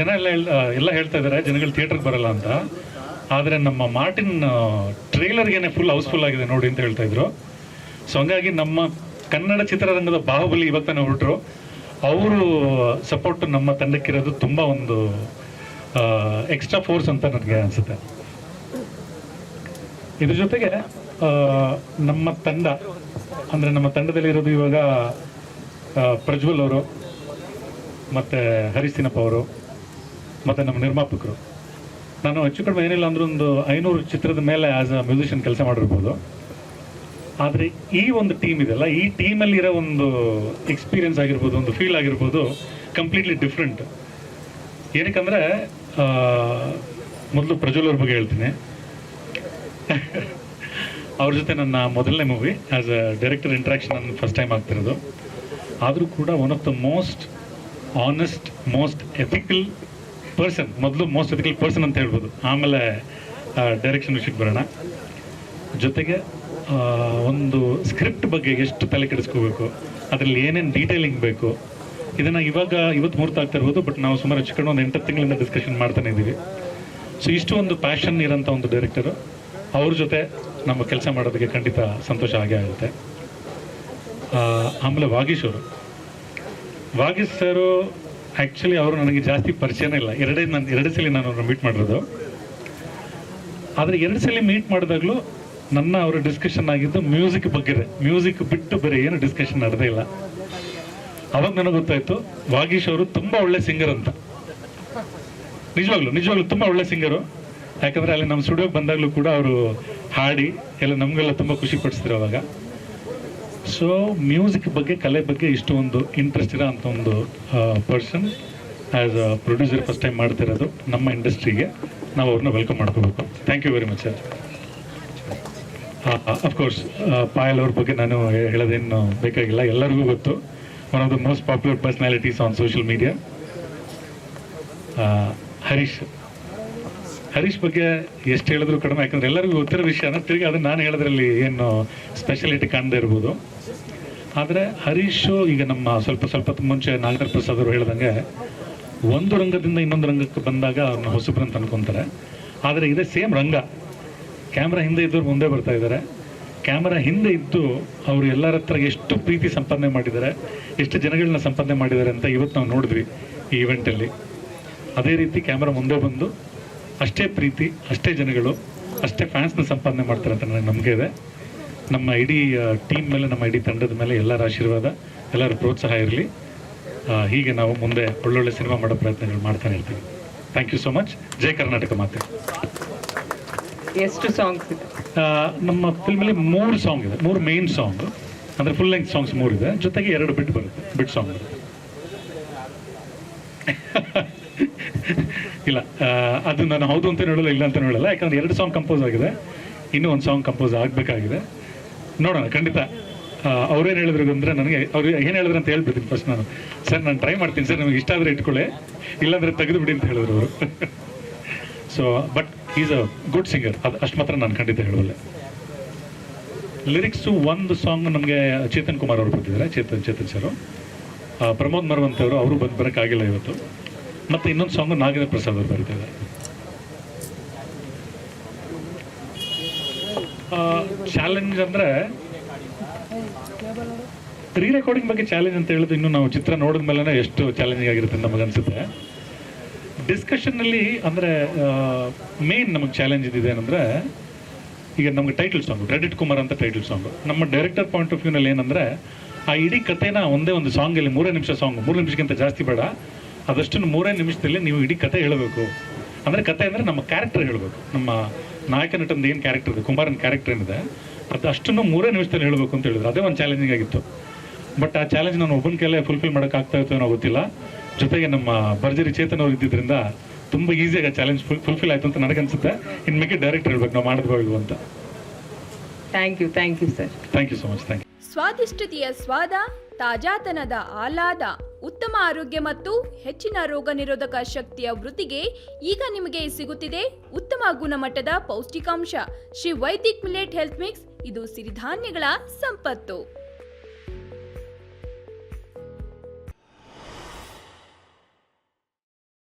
ಜನ ಎಲ್ಲ ಹೇಳ್ತಾ ಇದ್ದಾರೆ ಜನಗಳು ಥಿಯೇಟರ್ಗೆ ಬರಲ್ಲ ಅಂತ. ಆದರೆ ನಮ್ಮ ಮಾರ್ಟಿನ್ ಟ್ರೇಲರ್ಗೇನೆ ಫುಲ್ ಹೌಸ್ಫುಲ್ ಆಗಿದೆ ನೋಡಿ ಅಂತ ಹೇಳ್ತಾ ಇದ್ರು. ಸೊ ಹಂಗಾಗಿ ನಮ್ಮ ಕನ್ನಡ ಚಿತ್ರರಂಗದ ಬಾಹುಬಲಿ ಇವಾಗ ತಾನೇ ಹೊರಟರು, ಅವರು ಸಪೋರ್ಟ್ ನಮ್ಮ ತಂಡಕ್ಕಿರೋದು ತುಂಬ ಒಂದು ಎಕ್ಸ್ಟ್ರಾ ಫೋರ್ಸ್ ಅಂತ ನನಗೆ ಅನಿಸುತ್ತೆ. ಇದ್ರ ಜೊತೆಗೆ ನಮ್ಮ ತಂಡ ಅಂದರೆ ನಮ್ಮ ತಂಡದಲ್ಲಿರೋದು ಇವಾಗ ಪ್ರಜ್ವಲ್ ಅವರು ಮತ್ತು ಹರೀಶ್ ತಿನಪ್ಪ ಅವರು ಮತ್ತು ನಮ್ಮ ನಿರ್ಮಾಪಕರು. ನಾನು ಹೆಚ್ಚು ಕಡಿಮೆ ಏನಿಲ್ಲ ಅಂದ್ರೆ ಒಂದು 500 ಚಿತ್ರದ ಮೇಲೆ ಆ್ಯಸ್ ಅ ಮ್ಯೂಸಿಷಿಯನ್ ಕೆಲಸ ಮಾಡಿರ್ಬೋದು. ಆದರೆ ಈ ಒಂದು ಟೀಮ್ ಇದೆಲ್ಲ, ಈ ಟೀಮಲ್ಲಿರೋ ಒಂದು ಎಕ್ಸ್ಪೀರಿಯನ್ಸ್ ಆಗಿರ್ಬೋದು, ಒಂದು ಫೀಲ್ ಆಗಿರ್ಬೋದು, ಕಂಪ್ಲೀಟ್ಲಿ ಡಿಫ್ರೆಂಟ್. ಏನಕ್ಕಂದರೆ ಮೊದಲು ಪ್ರಜ್ವಲ್ ಅವ್ರ ಬಗ್ಗೆ ಹೇಳ್ತೀನಿ. ಅವ್ರ ಜೊತೆ ನನ್ನ ಮೊದಲನೇ movie as a director interaction ನನ್ನ ಫಸ್ಟ್ ಟೈಮ್ ಆಗ್ತಿರೋದು. ಆದರೂ ಕೂಡ one of the most honest, most ethical person. ಮೊದಲು ಮೋಸ್ಟ್ ಎಥಿಕಲ್ ಪರ್ಸನ್ ಅಂತ ಹೇಳ್ಬೋದು, ಆಮೇಲೆ ಡೈರೆಕ್ಷನ್ ವಿಷಯಕ್ಕೆ ಬರೋಣ. ಜೊತೆಗೆ ಒಂದು ಸ್ಕ್ರಿಪ್ಟ್ ಬಗ್ಗೆ ಎಷ್ಟು ತಲೆ ಕೆಡಿಸ್ಕೋಬೇಕು, ಅದರಲ್ಲಿ ಏನೇನು ಡೀಟೇಲಿಂಗ್ ಬೇಕು, ಇದನ್ನು ಇವತ್ತು ಮುಹೂರ್ತ ಆಗ್ತಾ ಇರ್ಬೋದು, ಬಟ್ ನಾವು ಸುಮಾರು ಹೆಚ್ಚಿಕೊಂಡು ಒಂದು 8 ತಿಂಗಳಿಂದ ಡಿಸ್ಕಷನ್ ಮಾಡ್ತಾನೆ ಇದ್ದೀವಿ. ಸೊ ಇಷ್ಟು ಒಂದು ಪ್ಯಾಷನ್ ಇರೋಂಥ ಒಂದು ಡೈರೆಕ್ಟರು, ಅವ್ರ ಜೊತೆ ನಮ್ಮ ಕೆಲಸ ಮಾಡೋದಕ್ಕೆ ಖಂಡಿತ ಸಂತೋಷ ಆಗೇ ಆಗುತ್ತೆ. ಆಮೇಲೆ ವಾಗೀಶ್ ಸರು ಆ್ಯಕ್ಚುಲಿ ಅವರು ನನಗೆ ಜಾಸ್ತಿ ಪರಿಚಯನೇ ಇಲ್ಲ. ಎರಡು ಸಲ ನಾನು ಅವ್ರನ್ನ ಮೀಟ್ ಮಾಡಿರೋದು. ಆದರೆ 2 ಸಲ ಮೀಟ್ ಮಾಡಿದಾಗಲೂ ಅವರ ಡಿಸ್ಕಷನ್ ಆಗಿದ್ದು ಮ್ಯೂಸಿಕ್ ಬಗ್ಗೆ. ಮ್ಯೂಸಿಕ್ ಬಿಟ್ಟು ಬೇರೆ ಏನು ಡಿಸ್ಕಷನ್ ನಡೆದೇ ಇಲ್ಲ. ಅವಾಗ ನನಗೆ ಗೊತ್ತಾಯಿತು ವಾಗೀಶ್ ಅವರು ತುಂಬ ಒಳ್ಳೆ ಸಿಂಗರ್ ಅಂತ. ನಿಜವಾಗ್ಲೂ ತುಂಬ ಒಳ್ಳೆ ಸಿಂಗರು. ಯಾಕಂದರೆ ಅಲ್ಲಿ ನಮ್ಮ ಸ್ಟುಡಿಯೋಗೆ ಬಂದಾಗಲೂ ಕೂಡ ಅವರು ಹಾಡಿ ಎಲ್ಲ ನಮಗೆಲ್ಲ ತುಂಬ ಖುಷಿ ಪಡಿಸ್ತಾರೆ ಅವಾಗ. ಸೊ ಮ್ಯೂಸಿಕ್ ಬಗ್ಗೆ, ಕಲೆ ಬಗ್ಗೆ ಇಷ್ಟು ಒಂದು ಇಂಟ್ರೆಸ್ಟ್ ಇರೋ ಅಂಥ ಒಂದು person as a producer first time ಮಾಡ್ತಿರೋದು ನಮ್ಮ ಇಂಡಸ್ಟ್ರಿಗೆ, ನಾವು ಅವ್ರನ್ನ ವೆಲ್ಕಮ್ ಮಾಡ್ಕೋಬೇಕು. Thank you very much sir. Of course Payal ಅವ್ರ ಬಗ್ಗೆ ನಾನು ಹೇಳೋದೇನು ಬೇಕಾಗಿಲ್ಲ, ಎಲ್ಲರಿಗೂ ಗೊತ್ತು. One of the most popular personalities on social media. Harish ಬಗ್ಗೆ ಎಷ್ಟು ಹೇಳಿದ್ರು ಕಡಿಮೆ, ಯಾಕಂದರೆ ಎಲ್ಲರಿಗೂ ಗೊತ್ತಿರೋ ವಿಷಯನ ತಿರುಗಿ ಅದನ್ನು ನಾನು ಹೇಳೋದ್ರಲ್ಲಿ ಏನು ಸ್ಪೆಷಾಲಿಟಿ ಕಾಣದೇ ಇರ್ಬೋದು. ಆದರೆ ಹರೀಶು ಈಗ ನಮ್ಮ ಸ್ವಲ್ಪ ಮುಂಚೆ ನಾಗೇಂದ್ರ ಪ್ರಸಾದ್ ಅವರು ಹೇಳ್ದಂಗೆ ಒಂದು ರಂಗದಿಂದ ಇನ್ನೊಂದು ರಂಗಕ್ಕೆ ಬಂದಾಗ ಅವ್ರನ್ನ ಹೊಸಬ್ರು ಅಂತ ಅನ್ಕೊತಾರೆ. ಆದರೆ ಇದೇ ಸೇಮ್ ರಂಗ, ಕ್ಯಾಮ್ರಾ ಹಿಂದೆ ಇದ್ದವ್ರು ಮುಂದೆ ಬರ್ತಾ ಇದ್ದಾರೆ. ಕ್ಯಾಮ್ರಾ ಹಿಂದೆ ಇದ್ದು ಅವರು ಎಲ್ಲರ ಹತ್ರ ಎಷ್ಟು ಪ್ರೀತಿ ಸಂಪಾದನೆ ಮಾಡಿದ್ದಾರೆ, ಎಷ್ಟು ಜನಗಳನ್ನ ಸಂಪಾದನೆ ಮಾಡಿದ್ದಾರೆ ಅಂತ ಇವತ್ತು ನಾವು ನೋಡಿದ್ವಿ ಈ ಇವೆಂಟಲ್ಲಿ. ಅದೇ ರೀತಿ ಕ್ಯಾಮ್ರಾ ಮುಂದೆ ಬಂದು ಅಷ್ಟೇ ಪ್ರೀತಿ, ಅಷ್ಟೇ ಜನಗಳು, ಅಷ್ಟೇ ಫ್ಯಾನ್ಸ್ನ ಸಂಪಾದನೆ ಮಾಡ್ತಾರೆ ಅಂತ ನನಗೆ ನಂಬಿಕೆ ಇದೆ. ನಮ್ಮ ಇಡೀ ಟೀಮ್ ಮೇಲೆ, ನಮ್ಮ ಇಡೀ ತಂಡದ ಮೇಲೆ ಎಲ್ಲರ ಆಶೀರ್ವಾದ, ಎಲ್ಲರ ಪ್ರೋತ್ಸಾಹ ಇರಲಿ. ಹೀಗೆ ನಾವು ಮುಂದೆ ಒಳ್ಳೊಳ್ಳೆ ಸಿನಿಮಾ ಮಾಡೋ ಪ್ರಯತ್ನಗಳು ಮಾಡ್ತಾನೆ ಇರ್ತೀವಿ. Thank you so much. ಜೈ ಕರ್ನಾಟಕ ಮಾತೆ. ಎಷ್ಟು ಸಾಂಗ್ಸ್ ಇದೆ ನಮ್ಮ ಫಿಲ್ಮಲ್ಲಿ? 3 ಸಾಂಗ್ ಇದೆ. 3 ಮೇನ್ ಸಾಂಗ್, ಅಂದರೆ ಫುಲ್ ಲೆಂತ್ ಸಾಂಗ್ಸ್ 3 ಇದೆ. ಜೊತೆಗೆ 2 ಬಿಟ್ ಸಾಂಗ್ ಬರುತ್ತೆ. ಇಲ್ಲ, ಅದು ನಾನು ಹೌದು ಅಂತ ಹೇಳಲ್ಲ, ಇಲ್ಲ ಅಂತ ಹೇಳಲ್ಲ. ಯಾಕಂದರೆ 2 ಸಾಂಗ್ ಕಂಪೋಸ್ ಆಗಿದೆ, ಇನ್ನೂ 1 ಸಾಂಗ್ ಕಂಪೋಸ್ ಆಗಬೇಕಾಗಿದೆ. ನೋಡೋಣ ಖಂಡಿತ. ಅವ್ರೇನು ಹೇಳಿದ್ರು ಅಂದರೆ, ಅವ್ರು ಏನು ಹೇಳಿದ್ರು ಅಂತ ಹೇಳ್ಬಿಡ್ತೀನಿ ಫಸ್ಟ್ ನಾನು. ಸರ್ ನಾನು ಟ್ರೈ ಮಾಡ್ತೀನಿ ಸರ್, ನಮಗೆ ಇಷ್ಟ ಆದರೆ ಇಟ್ಕೊಳ್ಳಿ, ಇಲ್ಲಾಂದರೆ ತೆಗೆದು ಬಿಡಿ ಅಂತ ಹೇಳಿದ್ರು ಅವರು. So but is a good singer, ಅದು ಅಷ್ಟು ಮಾತ್ರ ನಾನು ಖಂಡಿತ ಹೇಳಬಲ್ಲೆ. ಲಿರಿಕ್ಸು ಒಂದು ಸಾಂಗ್ ನಮಗೆ ಚೇತನ್ ಕುಮಾರ್ ಅವರು ಬರ್ತಿದ್ದಾರೆ, ಚೇತನ್ ಸರು. ಪ್ರಮೋದ್ ಮರವಂತ್ ಅವರು ಬರೋಕ್ಕಾಗಿಲ್ಲ ಇವತ್ತು. ಮತ್ತು ಇನ್ನೊಂದು ಸಾಂಗು ನಾಗೇಂದ್ರ ಪ್ರಸಾದ್ ಅವರು ಬರೀತಿದ್ದಾರೆ. ಚಾಲೆಂಜ್ ಅಂದರೆ ರೀ ರೆಕಾರ್ಡಿಂಗ್ ಬಗ್ಗೆ ಚಾಲೆಂಜ್ ಅಂತ ಹೇಳಿದ್ರೆ, ಇನ್ನು ನಾವು ಚಿತ್ರ ನೋಡಿದ ಮೇಲೆ ಎಷ್ಟು ಚಾಲೆಂಜಿಂಗ್ ಆಗಿರುತ್ತೆ ಅಂತ ನಮಗೆ ಅನಿಸುತ್ತೆ. ಡಿಸ್ಕಷನ್ನಲ್ಲಿ ಅಂದರೆ ಮೇನ್ ನಮಗೆ ಚಾಲೆಂಜ್ ಇದಿದೆ ಏನಂದರೆ, ಈಗ ನಮಗೆ ಟೈಟಲ್ ಸಾಂಗು ಕ್ರೆಡಿಟ್ ಕುಮಾರ್ ಅಂತ ಟೈಟಲ್ ಸಾಂಗು. ನಮ್ಮ ಡೈರೆಕ್ಟರ್ ಪಾಯಿಂಟ್ ಆಫ್ ವ್ಯೂನಲ್ಲಿ ಏನಂದರೆ, ಆ ಇಡೀ ಕಥೆನ ಒಂದೇ ಒಂದು ಸಾಂಗಲ್ಲಿ 3 ನಿಮಿಷ ಸಾಂಗು, 3 ನಿಮಿಷಕ್ಕಿಂತ ಜಾಸ್ತಿ ಬೇಡ, ಅದಷ್ಟನ್ನು 3 ನಿಮಿಷದಲ್ಲಿ ನೀವು ಇಡೀ ಕತೆ ಹೇಳಬೇಕು. ಅಂದರೆ ಕತೆ ಅಂದರೆ ನಮ್ಮ ಕ್ಯಾರೆಕ್ಟರ್ ಹೇಳಬೇಕು. ನಮ್ಮ ನಾಯಕ ನಟಂದು ಏನು ಕ್ಯಾರೆಕ್ಟರ್ ಇದೆ, ಕುಮಾರನ ಕ್ಯಾರೆಕ್ಟರ್ ಏನಿದೆ, ಅದು ಅಷ್ಟನ್ನು 3 ನಿಮಿಷದಲ್ಲಿ ಹೇಳಬೇಕು ಅಂತ ಹೇಳಿದ್ರು. ಅದೇ ಒಂದು ಚಾಲೆಂಜಿಂಗ್ ಆಗಿತ್ತು. ಬಟ್ ಆ ಚಾಲೆಂಜ್ ನಾನು ಒಬ್ಬನ ಕೈಲೇ ಫುಲ್ಫಿಲ್ ಮಾಡೋಕ್ಕಾಗ್ತಾ ಇತ್ತು ಏನೋ ಗೊತ್ತಿಲ್ಲ. ಜೊತೆಗೆ ನಮ್ಮ ಭರ್ಜರಿ ಚೇತನ್ ಅವರು ಇದ್ದಿದ್ದರಿಂದ ತುಂಬ ಈಸಿಯಾಗಿ ಆ ಚಾಲೆಂಜ್ ಫುಲ್ಫಿಲ್ ಆಯಿತು ಅಂತ ನನಗನ್ಸುತ್ತೆ. ಇನ್ನು ಮಿಕ್ಕಿ ಡೈರೆಕ್ಟರ್ ಹೇಳ್ಬೇಕು ನಾವು ಮಾಡಿದ್ವಿ ಅಂತ. Thank you sir. Thank you so much. Thank you. ಸ್ವಾದಿಷ್ಟತೆಯ ಸ್ವಾದ, ತಾಜಾತನದ ಆಹ್ಲಾದ, ಉತ್ತಮ ಆರೋಗ್ಯ ಮತ್ತು ಹೆಚ್ಚಿನ ರೋಗ ನಿರೋಧಕ ಶಕ್ತಿಯ ವೃದ್ಧಿಗೆ ಈಗ ನಿಮಗೆ ಸಿಗುತ್ತಿದೆ ಉತ್ತಮ ಗುಣಮಟ್ಟದ ಪೌಷ್ಟಿಕಾಂಶ Shri Vaidik millet health mix. ಇದು ಸಿರಿಧಾನ್ಯಗಳ ಸಂಪತ್ತು.